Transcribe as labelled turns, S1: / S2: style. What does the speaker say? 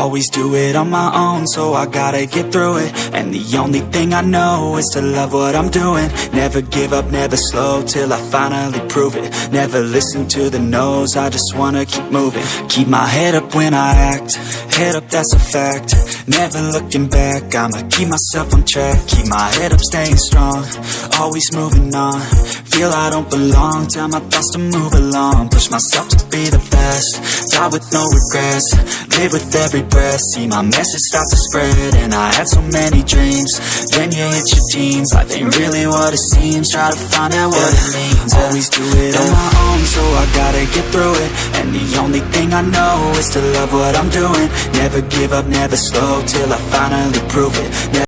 S1: Always do it on my own, so I gotta get through it. And the only thing I know is to love what I'm doing. Never give up, never slow, till I finally prove it. Never listen to the no's, I just wanna keep moving. Keep my head up when I act, head up, that's a fact. Never looking back, I'ma keep myself on track. Keep my head up, staying strong, always moving on. Feel I don't belong, tell my thoughts to move along. Push myself to be the best, die with no regrets. Live with every breath, see my message start to spread. And I had so many dreams, then you hit your teens. Life ain't really what it seems, try to find out what it means. Always do it on my own, so I gotta get through it. And the only thing I know is to love what I'm doing. Never give up, never slow, till I finally prove it.